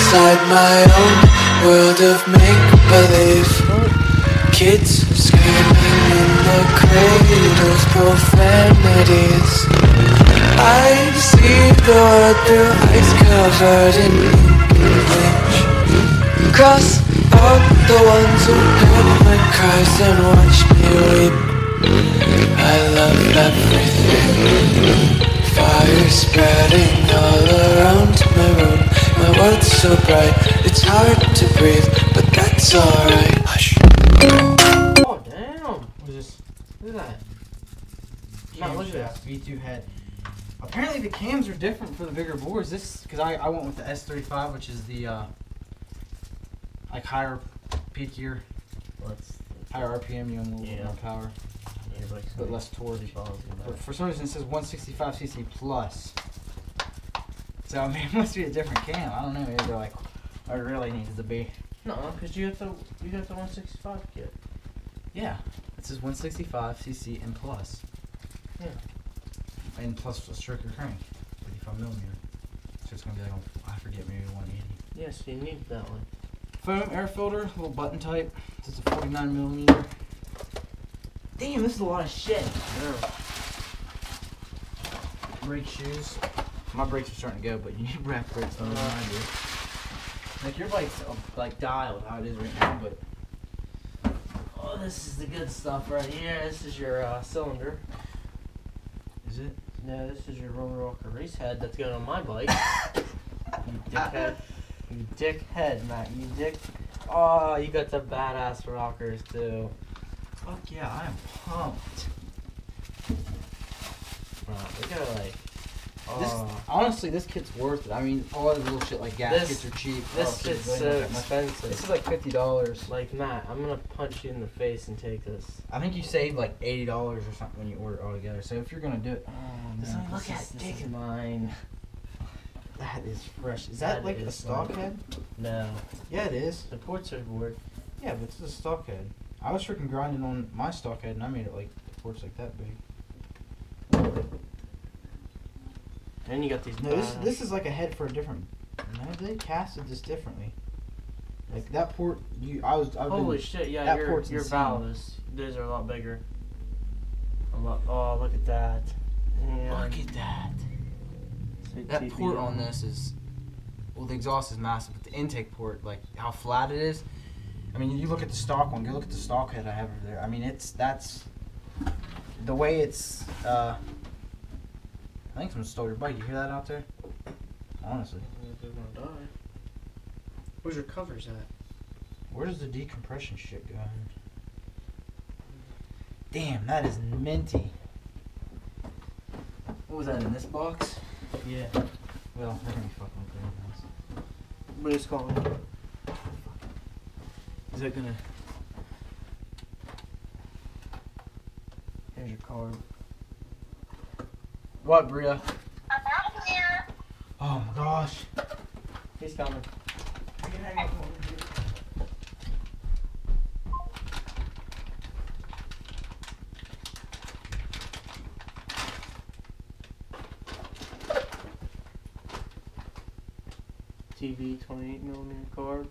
inside my own world of make-believe. Kids screaming in the cradles, profanities. I see the world through ice covered in bleach. Cross out the ones who heard my cries and watched me weep. I love everything. Fire spreading all around my room. My world's so bright, it's hard to breathe, but that's alright. Hush. Oh damn! What is this? Look at that. Now look at that V2 head. Apparently the cams are different for the bigger bores. This, because I went with the S35, which is the like higher peakier, higher RPM, you want a little bit more power, but less torque. But for some reason it says 165cc plus. So I mean, it must be a different cam. I don't know. Maybe they're like, I really needs to be. No, because you got the 165 kit. Yeah, it says 165cc and plus. Yeah. And plus a striker crank, 55mm. So it's gonna be like, I forget, maybe 180. Yes, you need that one. Foam air filter, little button type. This is a 49mm. Damn, this is a lot of shit. Yeah. Brake shoes. My brakes are starting to go, but you need rack brakes than I do. Like your bike's like dialed how it is right now, but Oh, this is the good stuff right here. This is your cylinder. is it? Yeah, this is your Roller Walker race head that's going on my bike. You dickhead. You dickhead, Matt. You dick. Oh, you got the badass rockers too. Fuck yeah, I am pumped. Look at like. This, honestly, this kit's worth it. I mean, all the little shit like gaskets are cheap. This kit's so expensive. This is like $50. Like Matt, I'm gonna punch you in the face and take this. I think you saved like $80 or something when you order it all together. So if you're gonna do it, Look at this is mine. That is fresh. Is that like a stock head? No. Yeah, it is. The ports are board. Yeah, but it's a stock head. I was freaking grinding on my stock head and I made it like the ports like that big. And you got these. No, this is like a head for a different. No, they casted this differently. Like that port, Holy shit! Yeah, your valves. Those are a lot bigger. Oh, look at that. And look at that. That port on this is, well, the exhaust is massive, but the intake port, like how flat it is. I mean, you look at the stock one. Go look at the stock head I have over there. I mean, that's the way it's. I think someone stole your bike. You hear that out there? Honestly. They're gonna die. Where's your covers at? Where does the decompression shit go? Damn, that is minty. What was that in this box? Yeah. Well, they're gonna be fucking with What is it called? Is that gonna? Here's your card. What, Bria? I'm out here. Oh my gosh. He's coming. We can hang up on you. TV 28mm card.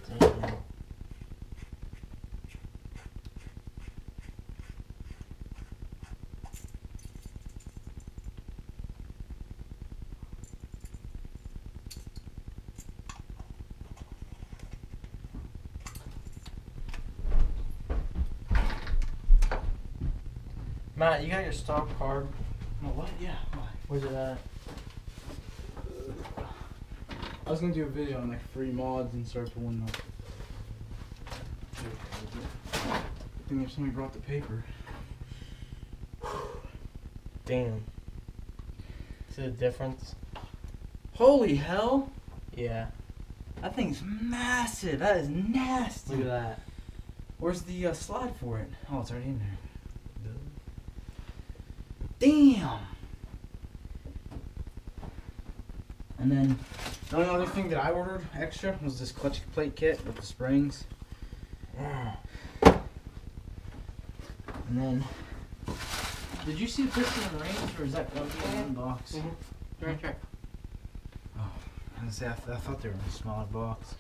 Damn. Matt, you got your stock card? Oh, what? Yeah. Where's it at? I was gonna do a video on like free mods and start pulling up. I think if somebody brought the paper. Damn. See the difference? Holy hell! Yeah. That thing's massive. That is nasty. Look at that. Where's the slide for it? Oh, it's already in there. Damn! And then the only other thing that I ordered extra was this clutch plate kit with the springs. And then Did you see the piston in the range, or is that going to be in the box? Right here. Oh, I was gonna say, I thought they were in a smaller box.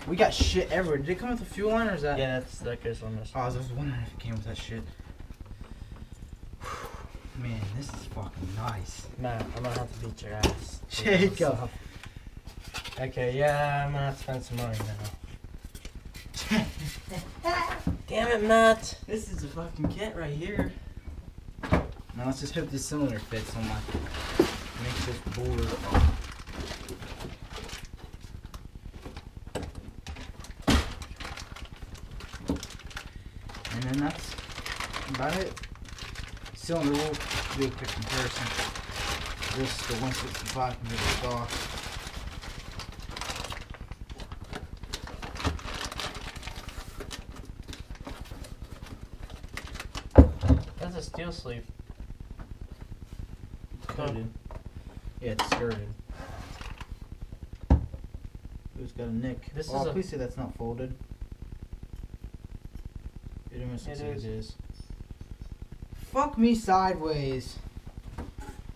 We got shit everywhere. Did it come with a fuel line, or is that? Yeah, that goes on this. Oh, I was wondering if it came with that shit. Man, this is fucking nice. Matt, I'm gonna have to beat your ass. Jacob. Okay, yeah, I'm gonna have to spend some money now. Damn it, Matt. This is a fucking kit right here. Now let's just hope this cylinder fits on my makes this board. And then that's about it. Cylinder will do a quick comparison. This is the 165 from the stock. That's a steel sleeve. Coated. Yeah, it's skirted. It's got a nick. This oh, is please say that's not folded. It almost looks like it is. Fuck me sideways.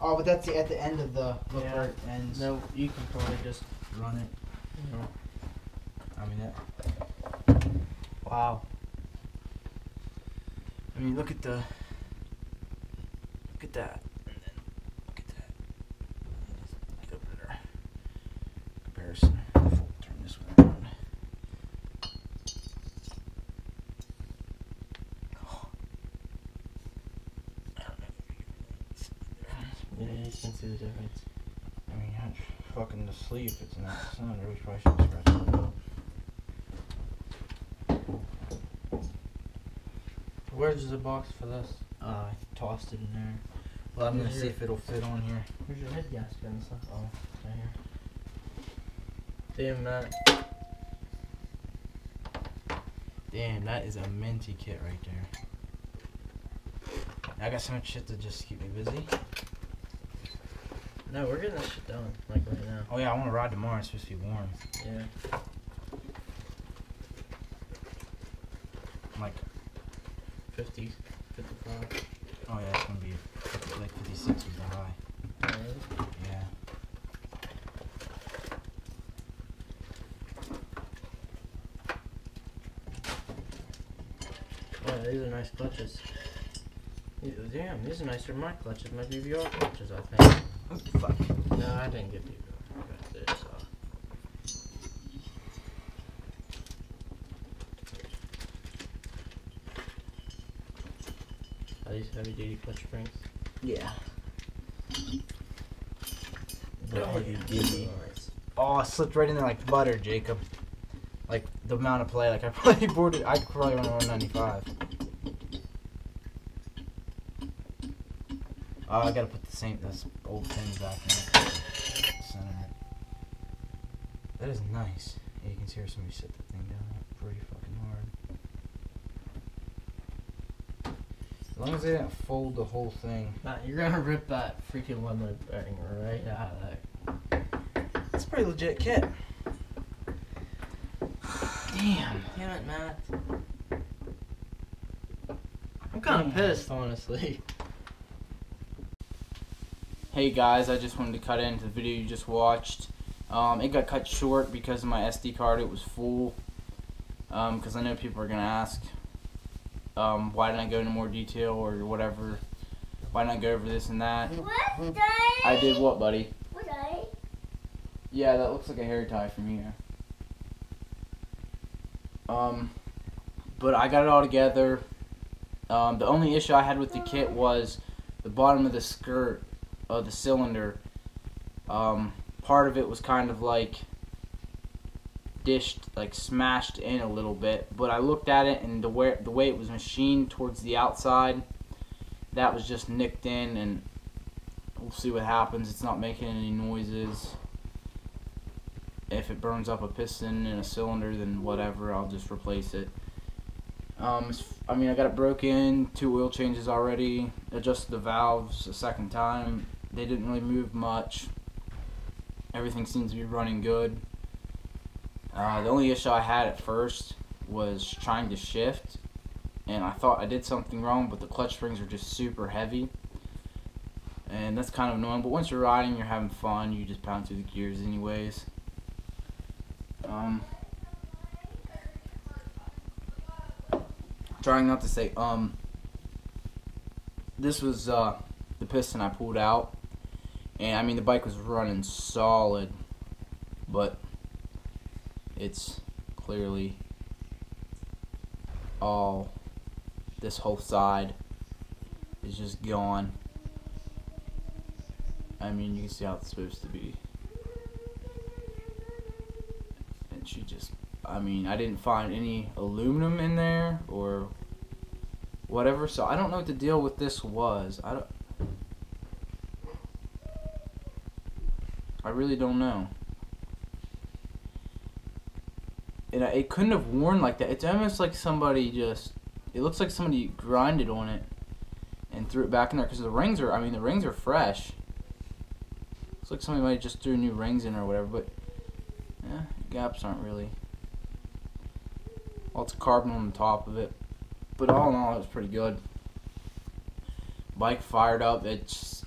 Oh, but that's at the end of the look where it ends. No, you can probably just Run it. you know. I mean that. Wow. I mean look at the. Look at that. And then look at that. Just go there. Comparison. Turn this one around. Yeah, you can see the difference. I mean, fucking the sleeve fits in that cylinder. We probably should scratch it up. Where's the box for this? I tossed it in there. Well, I'm gonna see if it'll fit on here. Where's your head gasket and stuff? Oh, right here. Damn, Matt. Damn, that is a minty kit right there. I got so much shit to just keep me busy. No, we're getting this shit done, like right now. Oh yeah, I want to ride tomorrow. It's supposed to be warm. Yeah. Like, 50, 55. oh yeah, it's gonna be like 56 is the high. Alright. Yeah. Oh, these are nice clutches. Damn, these are nicer than my clutches. My BBR clutches, I think. Oh, fuck. No, I didn't get BBR. I got this, Are these heavy duty clutch springs? Yeah. Heavy duty. Oh, I slipped right in there like butter, Jacob. Like the amount of play. Like I probably boarded. I could probably run 195. Oh, I gotta put the same. Those old pins back in the center. That is nice. Yeah, you can see where somebody set the thing down pretty fucking hard. As long as they didn't fold the whole thing. Matt, you're gonna rip that freaking lemon bearing right out of there. That's a pretty legit kit. Damn. Damn it, Matt. I'm kind of pissed, honestly. Hey guys, I just wanted to cut into the video you just watched. It got cut short because of my SD card. It was full. Because I know people are going to ask, why didn't I go into more detail or whatever? Why didn't I go over this and that? What day? I did what, buddy? What day? Yeah, that looks like a hair tie from here. But I got it all together. The only issue I had with the kit was the bottom of the skirt of the cylinder. Part of it was kind of like dished, like smashed in a little bit, but I looked at it and the way it was machined towards the outside, that was just nicked in, and we'll see what happens. It's not making any noises. If it burns up a piston in a cylinder, then whatever, I'll just replace it. I mean, I got it broken, 2 oil changes already, adjusted the valves a second time. They didn't really move much. Everything seems to be running good. The only issue I had at first was trying to shift, and I thought I did something wrong, but the clutch springs are just super heavy, and that's kind of annoying. But once you're riding, you're having fun, you just pound through the gears anyways. Trying not to say this was the piston I pulled out, and I mean the bike was running solid, but it's clearly all, this whole side is just gone. I mean, you can see how it's supposed to be, and she just, I mean, I didn't find any aluminum in there or whatever, so I don't know what the deal with this was. I really don't know. And it couldn't have worn like that. It's almost like somebody just, it looks like somebody grinded on it and threw it back in there, because the rings are, I mean, the rings are fresh. Looks like somebody might have just threw new rings in or whatever, but yeah, gaps aren't really. Lots of carbon on the top of it, but all in all, it was pretty good. Bike fired up.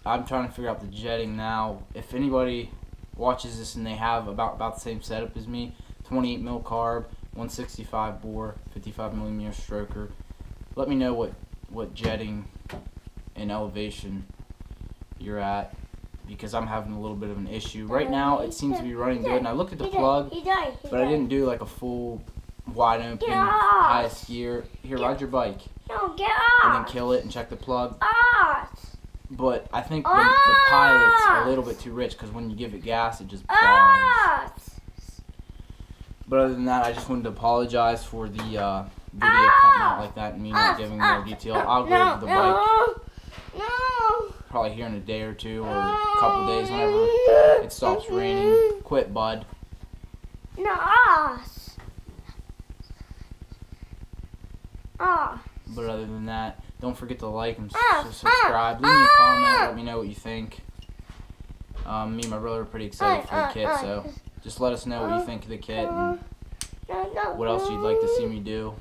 I'm trying to figure out the jetting now. If anybody watches this and they have about the same setup as me, 28mm carb, 165 bore, 55mm stroker, let me know what jetting and elevation you're at, because I'm having a little bit of an issue. Right now, it seems to be running good, and I looked at the plug, but I didn't do like a full wide open highest gear. Here, ride your bike, and then kill it and check the plug. But I think the pilot's a little bit too rich, because when you give it gas, it just bombs. But other than that, I just wanted to apologize for the video coming out like that and me not giving more detail. I'll go over the bike probably here in a day or two, or a couple days whenever it stops raining. Quit, bud. But other than that, don't forget to like and subscribe. Leave me a comment. Let me know what you think. Me and my brother are pretty excited for the kit, so just let us know what you think of the kit and what else you'd like to see me do.